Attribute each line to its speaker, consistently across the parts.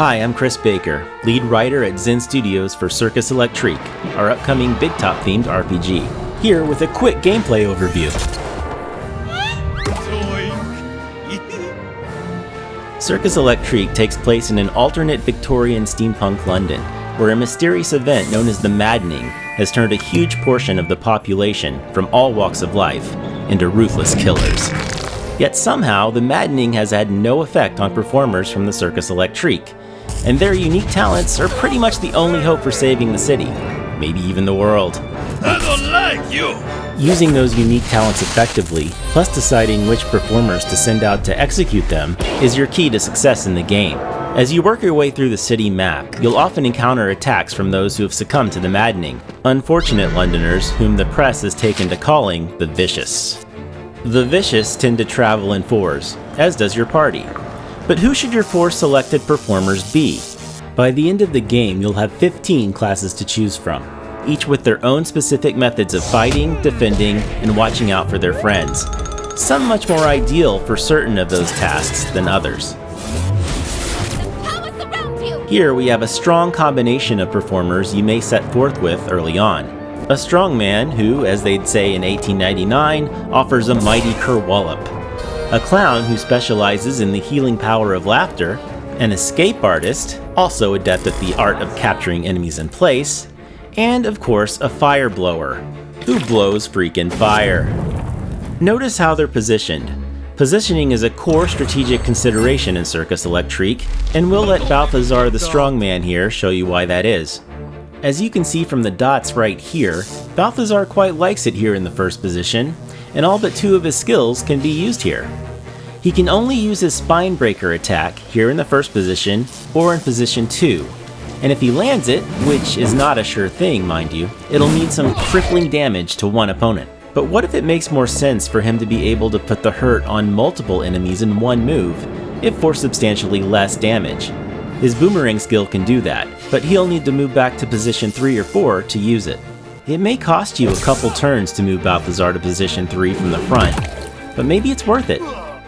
Speaker 1: Hi, I'm Chris Baker, lead writer at Zen Studios for Circus Electrique, our upcoming Big Top themed RPG. Here with a quick gameplay overview. Circus Electrique takes place in an alternate Victorian steampunk London, where a mysterious event known as the Maddening has turned a huge portion of the population from all walks of life into ruthless killers. Yet somehow, the Maddening has had no effect on performers from the Circus Electrique, and their unique talents are pretty much the only hope for saving the city, maybe even the world.
Speaker 2: I don't like you!
Speaker 1: Using those unique talents effectively, plus deciding which performers to send out to execute them, is your key to success in the game. As you work your way through the city map, you'll often encounter attacks from those who have succumbed to the Maddening, unfortunate Londoners whom the press has taken to calling the Vicious. The Vicious tend to travel in fours, as does your party. But who should your 4 selected performers be? By the end of the game, you'll have 15 classes to choose from, each with their own specific methods of fighting, defending, and watching out for their friends. Some much more ideal for certain of those tasks than others. Here we have a strong combination of performers you may set forth with early on. A strongman who, as they'd say in 1899, offers a mighty kerwallop. A clown who specializes in the healing power of laughter. An escape artist, also adept at the art of capturing enemies in place. And of course, a fire blower, who blows freaking fire. Notice how they're positioned. Positioning is a core strategic consideration in Circus Electrique, and we'll let Balthazar the strongman here show you why that is. As you can see from the dots right here, Balthazar quite likes it here in the first position, and all but 2 of his skills can be used here. He can only use his Spine Breaker attack here in the first position, or in position 2. And if he lands it, which is not a sure thing, mind you, it'll mean some crippling damage to one opponent. But what if it makes more sense for him to be able to put the hurt on multiple enemies in one move, if for substantially less damage? His Boomerang skill can do that, but he'll need to move back to position 3 or 4 to use it. It may cost you a couple turns to move Balthazar to position 3 from the front, but maybe it's worth it.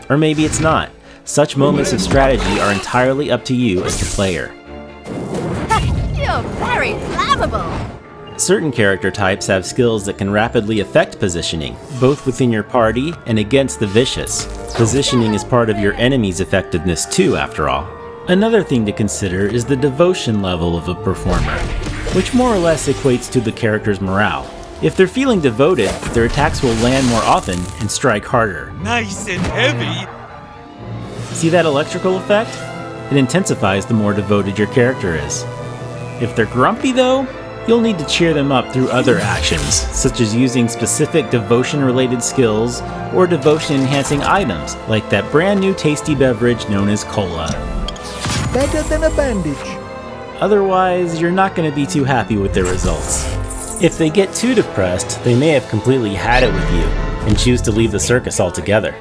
Speaker 1: Or maybe it's not. Such moments of strategy are entirely up to you as the player.
Speaker 3: You're very flammable!
Speaker 1: Certain character types have skills that can rapidly affect positioning, both within your party and against the Vicious. Positioning is part of your enemy's effectiveness too, after all. Another thing to consider is the devotion level of a performer, which more or less equates to the character's morale. If they're feeling devoted, their attacks will land more often and strike harder.
Speaker 2: Nice and heavy!
Speaker 1: See that electrical effect? It intensifies the more devoted your character is. If they're grumpy though, you'll need to cheer them up through other actions, such as using specific devotion-related skills or devotion-enhancing items, like that brand new tasty beverage known as cola.
Speaker 4: Better than a bandage.
Speaker 1: Otherwise, you're not going to be too happy with their results. If they get too depressed, they may have completely had it with you and choose to leave the circus altogether.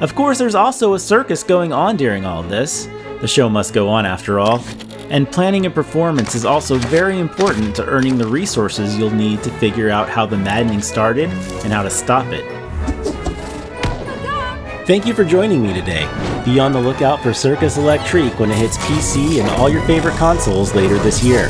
Speaker 1: Of course, there's also a circus going on during all this. The show must go on after all. And planning a performance is also very important to earning the resources you'll need to figure out how the Maddening started and how to stop it. Thank you for joining me today. Be on the lookout for Circus Electrique when it hits PC and all your favorite consoles later this year.